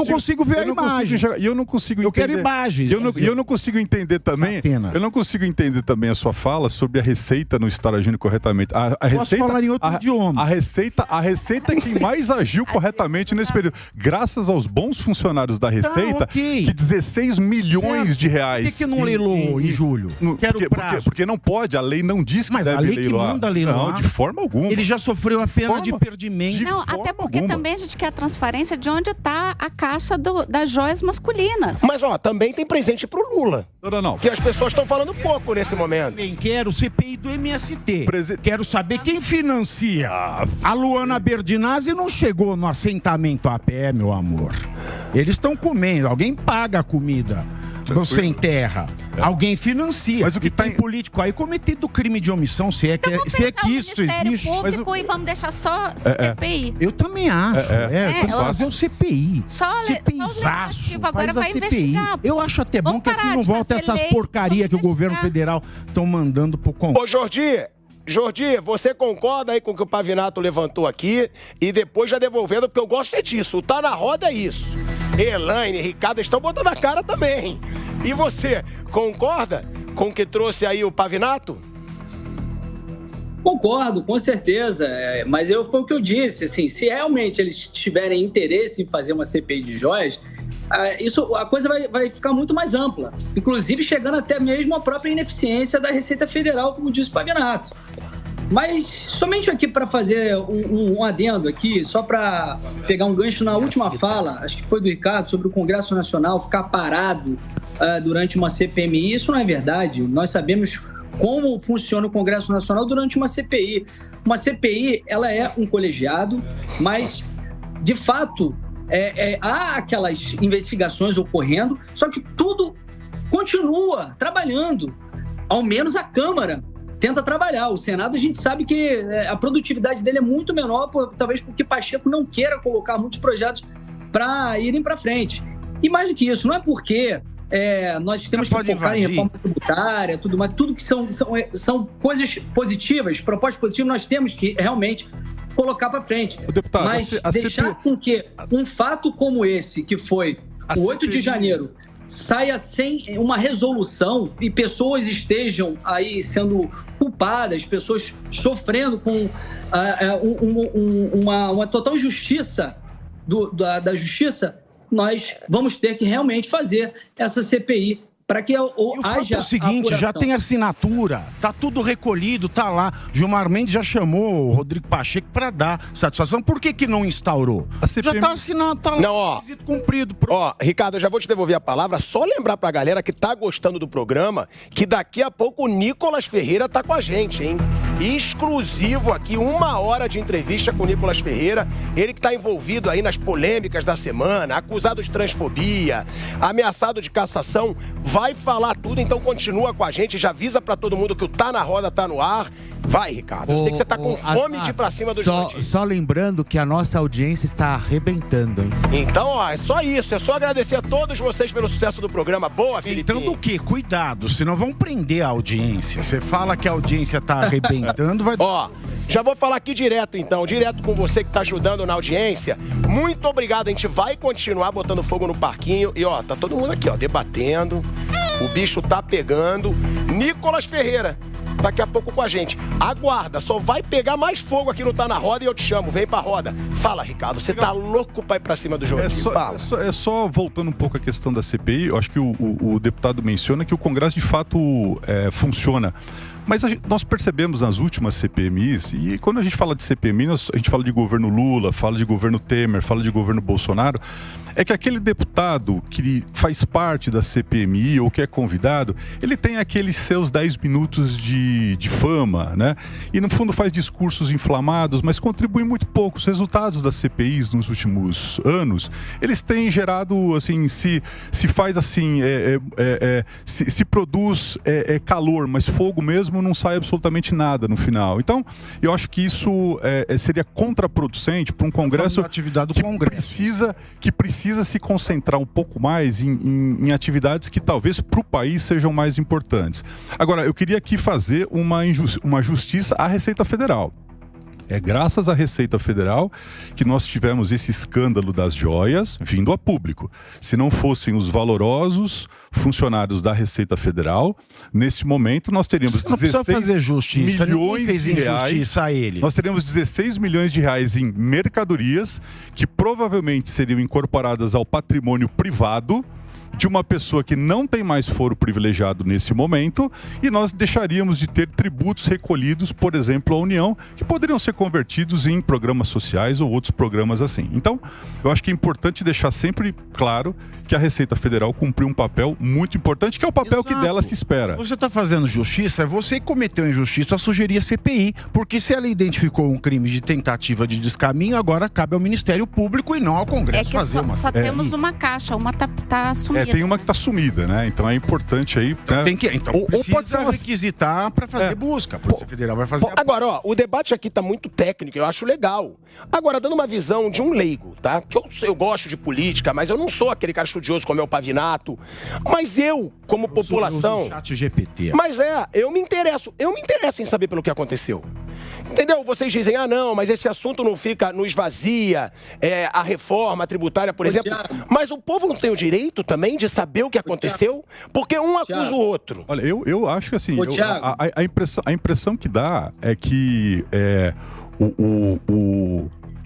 consigo ver a imagem. Eu não consigo entender. Eu quero imagens. Eu não consigo entender também. Eu não consigo entender também a sua fala sobre a Receita não estar agindo corretamente. A Receita, posso falar em outro idioma. A Receita é quem mais agiu corretamente nesse período. Graças aos bons funcionários da Receita, de 16 milhões de reais. Por que não leilou em julho? Porque não pode. A lei não diz que mas deve leiloar. Mas a lei que manda leiloar. Não, de forma alguma. Ele já sofreu a pena de perdimento. Não, até porque também a gente quer a transparência de onde está a caixa das joias masculinas. Mas, também tem presente pro Lula. Não. Que as pessoas estão falando pouco nesse momento. Também quero o CPI do MST. Quero saber quem financia. A Luana Berdinazzi não chegou no assentamento a pé, meu amor. Eles estão comendo. Alguém paga a comida do sem terra. Alguém financia. Mas o que tem político aí cometido crime de omissão, se é que isso existe. Público e vamos deixar só CPI. Eu também acho. Vamos fazer um CPI. CPIzaço. Agora vai investigar. Eu acho até bom que assim não volta essas porcarias que o governo federal estão mandando pro Congresso. Ô, Jordi, você concorda aí com o que o Pavinato levantou aqui e depois já devolvendo, porque eu gosto disso. O Tá na Roda é isso. Elaine, Ricardo estão botando a cara também. E você, concorda com o que trouxe aí o Pavinato? Concordo, com certeza. Mas foi o que eu disse. Assim, se realmente eles tiverem interesse em fazer uma CPI de joias, a coisa vai ficar muito mais ampla. Inclusive chegando até mesmo à própria ineficiência da Receita Federal, como disse o Pavinato. Mas somente aqui para fazer um adendo aqui, só para pegar um gancho na última fala, acho que foi do Ricardo, sobre o Congresso Nacional ficar parado durante uma CPMI. Isso não é verdade. Nós sabemos como funciona o Congresso Nacional durante uma CPI. Uma CPI, ela é um colegiado, mas, de fato, há aquelas investigações ocorrendo, só que tudo continua trabalhando. Ao menos a Câmara tenta trabalhar. O Senado, a gente sabe que a produtividade dele é muito menor, talvez porque Pacheco não queira colocar muitos projetos para irem para frente. E mais do que isso, não é porque nós temos que focar em reforma tributária, tudo, mas tudo que são coisas positivas, propostas positivas, nós temos que realmente colocar para frente. Deputado, mas deixar com que um fato como esse, que foi o 8 de janeiro, saia sem uma resolução e pessoas estejam aí sendo culpadas, pessoas sofrendo com uma total injustiça da justiça, nós vamos ter que realmente fazer essa CPI para que haja o seguinte, já tem assinatura, tá tudo recolhido, tá lá. Gilmar Mendes já chamou o Rodrigo Pacheco para dar satisfação. Por que não instaurou? Já tá assinado, tá lá. Não, requisito cumprido. Ricardo, eu já vou te devolver a palavra. Só lembrar pra galera que tá gostando do programa que daqui a pouco o Nicolas Ferreira tá com a gente, hein? Exclusivo aqui, 1 hora de entrevista com o Nicolas Ferreira. Ele que tá envolvido aí nas polêmicas da semana, acusado de transfobia, ameaçado de cassação. Vai falar tudo, então continua com a gente. Já avisa pra todo mundo que o Tá na Roda tá no ar. Vai, Ricardo. Eu sei que você tá com fome de ir pra cima do Jordi. Só lembrando que a nossa audiência está arrebentando, hein? Então, é só isso. É só agradecer a todos vocês pelo sucesso do programa. Boa, Felipe. Então do quê? Cuidado, senão vão prender a audiência. Você fala que a audiência tá arrebentando, vai... Já vou falar aqui direto, então. Direto com você que tá ajudando na audiência. Muito obrigado. A gente vai continuar botando fogo no parquinho. E, tá todo mundo aqui, debatendo. O bicho tá pegando. Nicolas Ferreira, daqui a pouco com a gente. Aguarda, só vai pegar mais fogo aqui no Tá na Roda e eu te chamo. Vem pra roda. Fala, Ricardo, você tá louco pra ir pra cima do jogo? É só voltando um pouco à questão da CPI, eu acho que o deputado menciona que o Congresso de fato funciona. Mas nós percebemos nas últimas CPMIs, e quando a gente fala de CPMI, a gente fala de governo Lula, fala de governo Temer, fala de governo Bolsonaro, é que aquele deputado que faz parte da CPMI ou que é convidado, ele tem aqueles seus 10 minutos de de fama, né? E no fundo faz discursos inflamados, mas contribui muito pouco. Os resultados das CPIs nos últimos anos, eles têm gerado, assim, se faz assim, se produz calor, mas fogo mesmo não sai absolutamente nada no final. Então, eu acho que isso seria contraproducente para um Congresso que precisa se concentrar um pouco mais em atividades que talvez para o país sejam mais importantes. Agora, eu queria aqui fazer uma justiça à Receita Federal. É graças à Receita Federal que nós tivemos esse escândalo das joias vindo a público. Se não fossem os valorosos funcionários da Receita Federal, nesse momento nós teríamos 16 milhões de reais. A ele. Nós teríamos 16 milhões de reais em mercadorias que provavelmente seriam incorporadas ao patrimônio privado de uma pessoa que não tem mais foro privilegiado nesse momento, e nós deixaríamos de ter tributos recolhidos, por exemplo, à União, que poderiam ser convertidos em programas sociais ou outros programas assim. Então, eu acho que é importante deixar sempre claro que a Receita Federal cumpriu um papel muito importante, que é o papel que dela se espera. Se você está fazendo justiça, você cometeu injustiça, sugerir a CPI, porque se ela identificou um crime de tentativa de descaminho, agora cabe ao Ministério Público e não ao Congresso fazer uma só temos uma caixa, uma tá sumida. Tem uma que está sumida, né? Então é importante aí... Né? Tem que, então, ou pode ser requisitar para fazer busca. A Polícia Federal vai fazer... Agora, ó, o debate aqui tá muito técnico, eu acho legal. Agora, dando uma visão de um leigo, tá? Que eu gosto de política, mas eu não sou aquele cara estudioso como é o Pavinato. Mas eu, como população... ChatGPT. Mas eu me interesso em saber pelo que aconteceu. Entendeu? Vocês dizem, não, mas esse assunto não esvazia a reforma tributária, por exemplo. Thiago. Mas o povo não tem o direito também de saber o que aconteceu? Porque um acusa o outro. Olha, eu acho que assim, a impressão que dá é que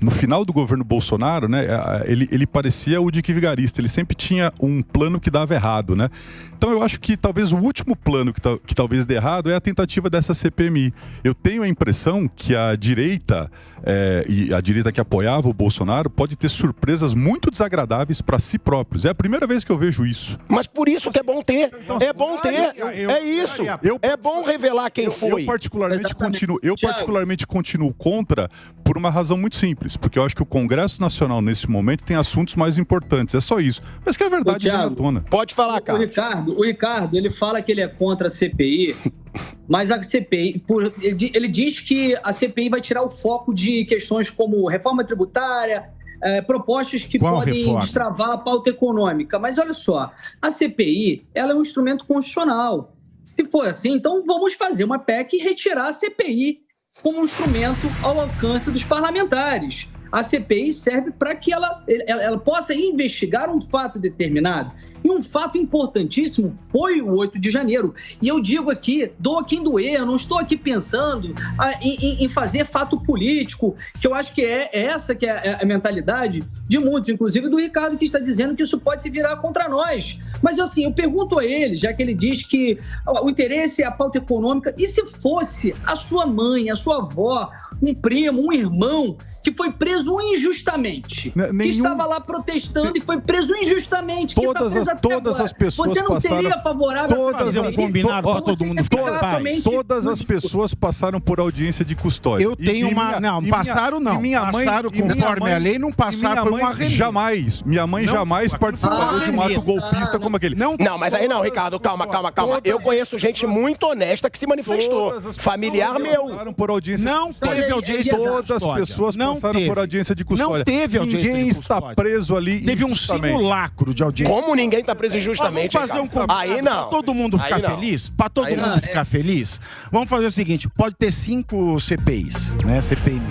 no final do governo Bolsonaro, né, ele parecia o Dick Vigarista, ele sempre tinha um plano que dava errado, né? Então eu acho que talvez o último plano que talvez dê errado é a tentativa dessa CPMI. Eu tenho a impressão que a direita, e a direita que apoiava o Bolsonaro, pode ter surpresas muito desagradáveis para si próprios. É a primeira vez que eu vejo isso. Mas por isso que é bom ter. É bom ter. É isso. É bom revelar quem foi. Eu particularmente continuo contra por uma razão muito simples. Porque eu acho que o Congresso Nacional, nesse momento, tem assuntos mais importantes. É só isso. Mas que a verdade vem à tona. Pode falar, cara. O Ricardo, ele fala que ele é contra a CPI, mas a CPI, ele diz que a CPI vai tirar o foco de questões como reforma tributária, propostas que podem destravar a pauta econômica. Mas olha só, a CPI, ela é um instrumento constitucional. Se for assim, então vamos fazer uma PEC e retirar a CPI como um instrumento ao alcance dos parlamentares. A CPI serve para que ela possa investigar um fato determinado. E um fato importantíssimo foi o 8 de janeiro. E eu digo aqui, doa quem doer, eu não estou aqui pensando em fazer fato político, que eu acho que essa que é a mentalidade de muitos, inclusive do Ricardo, que está dizendo que isso pode se virar contra nós. Mas assim, eu pergunto a ele, já que ele diz que o interesse é a pauta econômica, e se fosse a sua mãe, a sua avó, um primo, um irmão, que foi preso injustamente, que estava lá protestando e foi preso injustamente, todas as pessoas você não passaram, seria favorável a fazer um combinado para todo mundo. Todas as pessoas passaram por audiência de custódia. Eu tenho passaram conforme a lei, não passaram por uma jamais. Minha mãe jamais participaria de um ato golpista como aquele. Não, mas aí não, Ricardo, calma. Eu conheço gente muito honesta que se manifestou. Familiar meu. Não teve audiência. Todas as pessoas passaram por audiência de custódia. Não teve audiência ninguém de custódia. está preso ali. Teve um simulacro de audiência. Como ninguém está preso injustamente? Vamos fazer um combinado aí não. Pra todo mundo ficar feliz? Pra todo mundo ficar feliz? Vamos fazer o seguinte, pode ter 5 CPIs, né? CPI.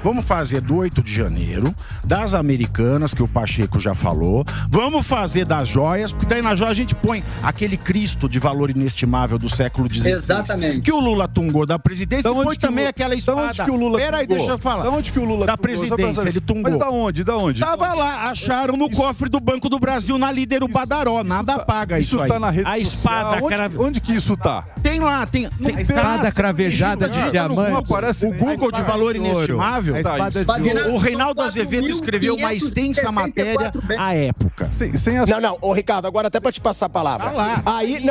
Vamos fazer do 8 de janeiro, das Americanas, que o Pacheco já falou. Vamos fazer das joias, porque daí na joia a gente põe aquele Cristo de valor inestimável do século XVI. Exatamente. Que o Lula tungou da presidência e põe também aquela espada. Da onde que o Lula Peraí, deixa eu falar. Da onde que o Lula da presidência, ele tungou. Mas da onde? Tava lá, acharam no cofre do Banco do Brasil, na Líder o Badaró. Nada paga isso aí. Tá na rede a espada, social. Onde que isso tá? Tem lá, tem a espada cravejada de diamante. O Google de valor inestimável. A espada de ouro. O Reinaldo Azevedo escreveu uma extensa matéria à época. Não, ô Ricardo, agora até pra te passar a palavra. Aí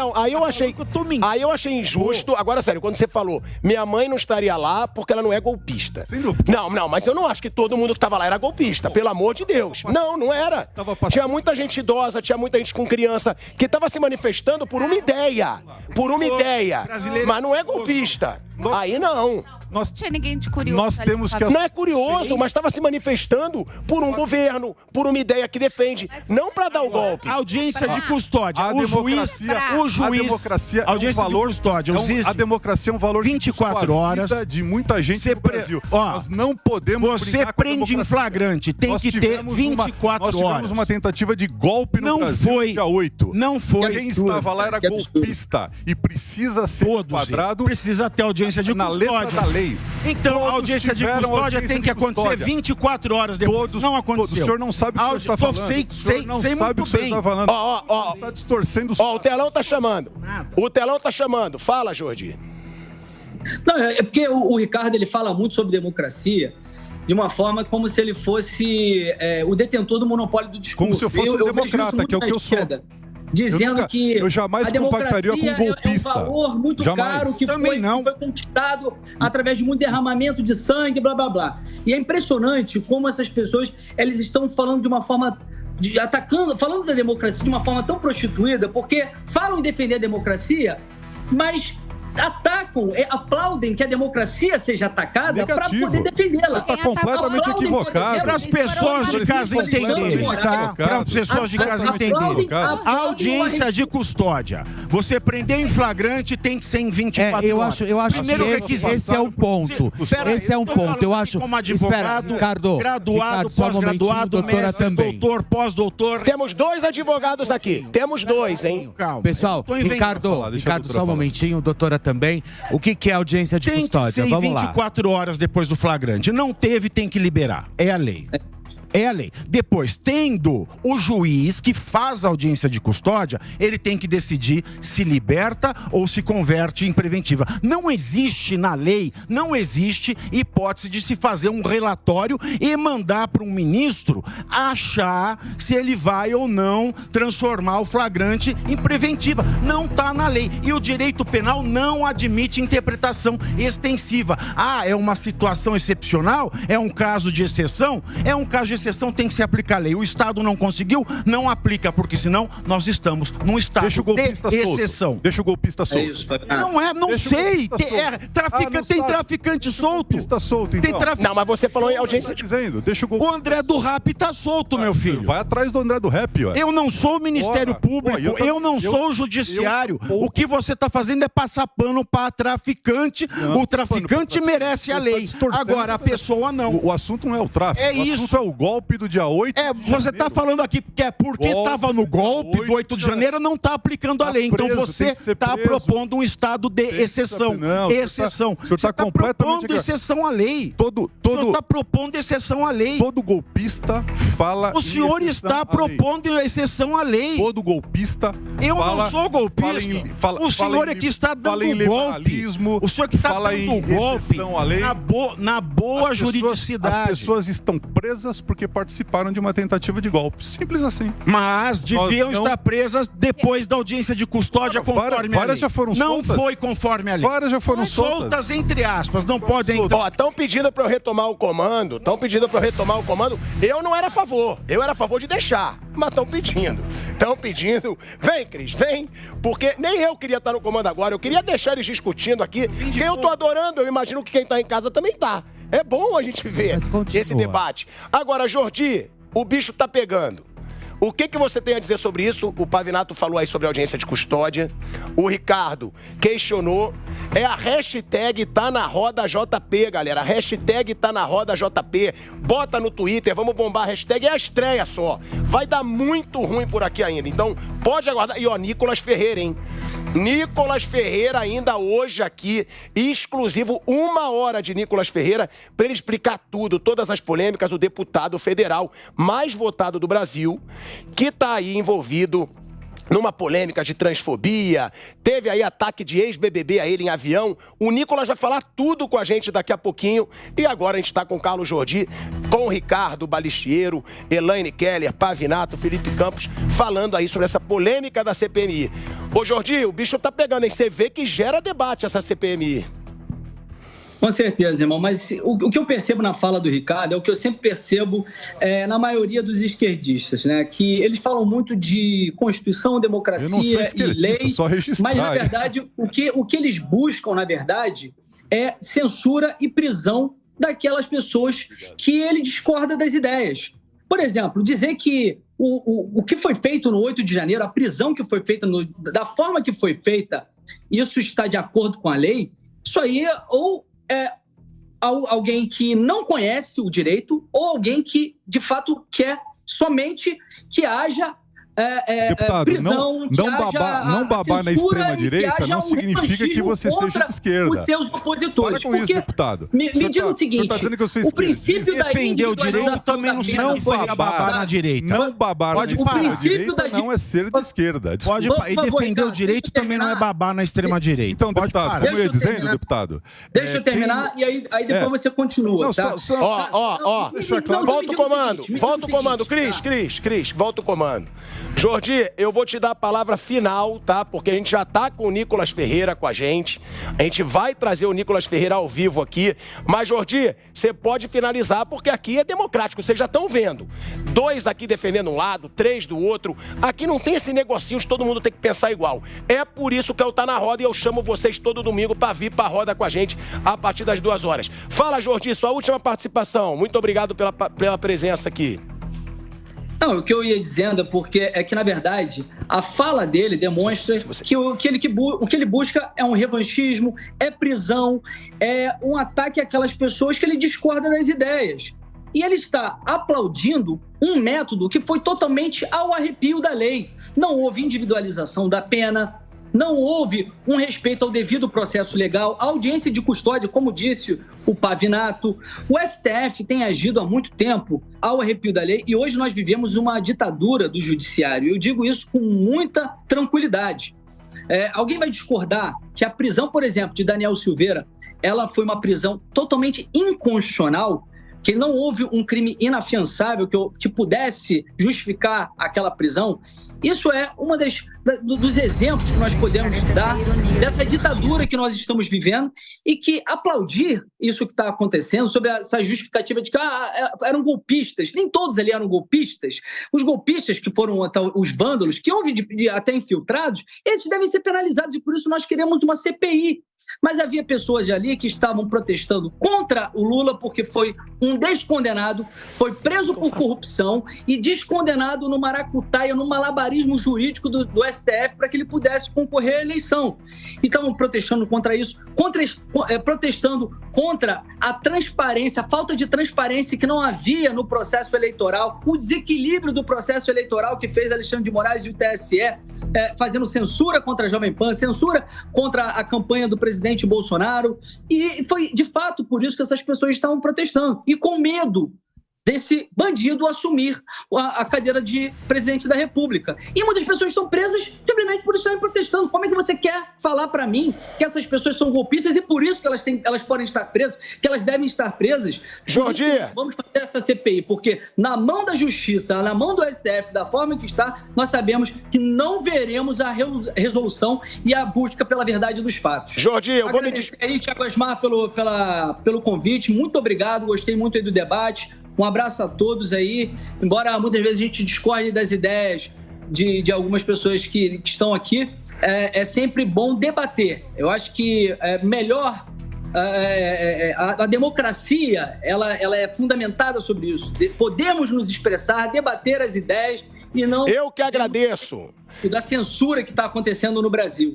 eu achei injusto. Agora, sério, quando você falou, minha mãe não estaria lá porque ela não é golpista. Não, mas eu não acho que todo mundo que tava lá era golpista, pelo amor de Deus. Não era. Tinha muita gente idosa, tinha muita gente com criança que tava se manifestando por uma ideia. Mas não é golpista. Aí não. Não tinha ninguém de curioso. Nós temos que... Não é curioso, mas estava se manifestando por um governo, por uma ideia que defende, não para dar o golpe. Audiência de custódia. A democracia audiência de custódia. A democracia é um valor 24 horas de muita gente no Brasil. Nós não podemos Você prende em flagrante, tem que ter 24 horas. Nós tivemos uma tentativa de golpe no Brasil no dia 8. Não foi. Quem estava lá era golpista e precisa ser enquadrado. Precisa ter audiência de custódia. Na letra da lei. Então, a audiência de custódia tem que acontecer 24 horas depois. Não aconteceu. O senhor não sabe o que o senhor está falando. Sei muito bem. Você está distorcendo os o telão tá chamando. O telão tá chamando. Fala, Jordi. Não, é porque o Ricardo ele fala muito sobre democracia de uma forma como se ele fosse o detentor do monopólio do discurso. Como se eu fosse um democrata, que é o que eu sou. Dizendo que eu jamais a democracia com um golpista. É um valor muito caro que foi conquistado através de muito derramamento de sangue, blá, blá, blá. E é impressionante como essas pessoas elas estão falando de uma forma... falando da democracia de uma forma tão prostituída, porque falam em defender a democracia, mas atacam, aplaudem que a democracia seja atacada para poder defendê-la. Está completamente equivocado. Para as pessoas de casa entenderem, tá? Para as pessoas de casa entenderem. A audiência de custódia. Você prendeu em flagrante, tem que ser em 24 horas. Eu acho que esse é um ponto. Esse é um ponto. Eu acho. Como advogado, graduado, pós-graduado, mestre, doutor, pós-doutor. Temos 2 advogados aqui. Temos 2, hein? Calma. Pessoal, Ricardo, só um momentinho, doutora também. O que é audiência de custódia? Vamos lá. 24 horas depois do flagrante. Não teve, tem que liberar. É a lei. É a lei. Depois, tendo o juiz que faz a audiência de custódia, ele tem que decidir se liberta ou se converte em preventiva. Não existe na lei, não existe hipótese de se fazer um relatório e mandar para um ministro achar se ele vai ou não transformar o flagrante em preventiva. Não está na lei. E o direito penal não admite interpretação extensiva. É uma situação excepcional? É um caso de exceção? É um caso de exceção, tem que se aplicar a lei. O Estado não conseguiu, não aplica, porque senão nós estamos num estado de exceção. Deixa o golpista solto. Não sei. Tem traficante solto. Não, mas você falou em audiência dizendo. O André do Rap tá solto, meu filho. Vai atrás do André do Rap, ó. Eu não sou o Ministério Público, eu não sou o Judiciário. O que você tá fazendo é passar pano para traficante. O traficante merece a lei. Agora, a pessoa não. O assunto não é o tráfico. É isso. O assunto é o golpe do dia 8 você está falando aqui que é porque estava no golpe do 8 de janeiro, não está aplicando a lei. Então você está propondo um estado de exceção. Exceção. O senhor está propondo exceção à lei. O senhor está propondo exceção à lei. Todo golpista fala. O senhor está propondo exceção à lei. Todo golpista. Eu não sou golpista. O senhor é que está dando golpe. O senhor que está dando golpe na boa juridicidade. As pessoas estão presas porque participaram de uma tentativa de golpe. Simples assim. Mas deviam estar presas depois da audiência de custódia conforme a lei. Várias já foram soltas. Não foi conforme a lei. Várias já foram soltas. Soltas entre aspas. Não podem... Estão pedindo para eu retomar o comando. Eu não era a favor. Eu era a favor de deixar. Mas estão pedindo. Vem, Cris, vem. Porque nem eu queria estar no comando agora. Eu queria deixar eles discutindo aqui. Quem eu tô adorando, eu imagino que quem tá em casa também tá. É bom a gente ver esse debate. Agora, Jordi, o bicho tá pegando. O que você tem a dizer sobre isso? O Pavinato falou aí sobre a audiência de custódia. O Ricardo questionou. É a hashtag tá na roda JP, galera. A hashtag tá na roda JP. Bota no Twitter, vamos bombar a hashtag. É a estreia só. Vai dar muito ruim por aqui ainda. Então, pode aguardar. E ó, Nicolas Ferreira, hein? Nicolas Ferreira ainda hoje aqui, exclusivo, 1 hora de Nicolas Ferreira, para ele explicar tudo, todas as polêmicas do deputado federal mais votado do Brasil, que está aí envolvido numa polêmica de transfobia, teve aí ataque de ex-BBB a ele em avião. O Nicolas vai falar tudo com a gente daqui a pouquinho. E agora a gente está com o Carlos Jordi, com o Ricardo Balistiero, Elaine Keller, Pavinato, Felipe Campos, falando aí sobre essa polêmica da CPMI. Ô Jordi, o bicho tá pegando, hein? Você vê que gera debate essa CPMI. Com certeza, irmão, mas o que eu percebo na fala do Ricardo é o que eu sempre percebo na maioria dos esquerdistas, né? Que eles falam muito de Constituição, democracia e lei, mas, na verdade, o que eles buscam, na verdade, é censura e prisão daquelas pessoas que ele discorda das ideias. Por exemplo, dizer que o que foi feito no 8 de janeiro, a prisão que foi feita, da forma que foi feita, isso está de acordo com a lei, isso aí é alguém que não conhece o direito ou alguém que, de fato, quer somente que haja deputado, prisão, não babar na extrema-direita não significa que você seja de esquerda. Os seus opositores. Para com isso, deputado. Me diga o seguinte, tá dizendo que eu sou o princípio da defender o direito também não significa babar na direita. Não babar na extrema-direita não é ser de esquerda. Pode, e defender o direito também não é babar na extrema-direita. Então, deputado, como eu ia dizendo, deputado... Deixa eu terminar e aí depois você continua, tá? Volta o comando. Cris, volta o comando. Jordi, eu vou te dar a palavra final, tá? Porque a gente já tá com o Nicolas Ferreira com a gente. A gente vai trazer o Nicolas Ferreira ao vivo aqui. Mas, Jordi, você pode finalizar, porque aqui é democrático. Vocês já estão vendo. 2 aqui defendendo um lado, 3 do outro. Aqui não tem esse negocinho de todo mundo ter que pensar igual. É por isso que eu tá na roda e eu chamo vocês todo domingo pra vir pra roda com a gente a partir das 2 horas. Fala, Jordi, sua última participação. Muito obrigado pela presença aqui. Não, o que eu ia dizendo é que, na verdade, a fala dele demonstra que o que ele busca é um revanchismo, é prisão, é um ataque àquelas pessoas que ele discorda das ideias. E ele está aplaudindo um método que foi totalmente ao arrepio da lei. Não houve individualização da pena, não houve um respeito ao devido processo legal, a audiência de custódia, como disse o Pavinato. O STF tem agido há muito tempo ao arrepio da lei e hoje nós vivemos uma ditadura do judiciário. Eu digo isso com muita tranquilidade. Alguém vai discordar que a prisão, por exemplo, de Daniel Silveira, ela foi uma prisão totalmente inconstitucional, que não houve um crime inafiançável que pudesse justificar aquela prisão? Isso é um dos exemplos que nós podemos dar dessa ditadura que nós estamos vivendo e que aplaudir isso que está acontecendo sobre essa justificativa de que eram golpistas. Nem todos ali eram golpistas. Os golpistas que foram os vândalos, que houve até infiltrados, eles devem ser penalizados e por isso nós queremos uma CPI. Mas havia pessoas ali que estavam protestando contra o Lula porque foi um descondenado, foi preso por corrupção e descondenado no maracutaia, no malabarismo jurídico do STF para que ele pudesse concorrer à eleição. E estavam protestando contra isso, protestando contra a transparência, a falta de transparência que não havia no processo eleitoral, o desequilíbrio do processo eleitoral que fez Alexandre de Moraes e o TSE, fazendo censura contra a Jovem Pan, censura contra a campanha do presidente Bolsonaro. E foi, de fato, por isso que essas pessoas estavam protestando. E com medo desse bandido assumir a cadeira de presidente da República. E muitas pessoas estão presas simplesmente por estarem protestando. Como é que você quer falar para mim que essas pessoas são golpistas e por isso que elas podem estar presas, que elas devem estar presas? Jordi! Vamos fazer essa CPI, porque na mão da Justiça, na mão do STF, da forma que está, nós sabemos que não veremos a resolução e a busca pela verdade dos fatos. Jordi, eu vou me agradecer aí, Thiago Asmar, pelo convite. Muito obrigado, gostei muito aí do debate. Um abraço a todos aí, embora muitas vezes a gente discorde das ideias de algumas pessoas que estão aqui, é sempre bom debater. Eu acho que melhor a democracia ela é fundamentada sobre isso. Podemos nos expressar, debater as ideias e não... Eu que agradeço. Da censura que está acontecendo no Brasil.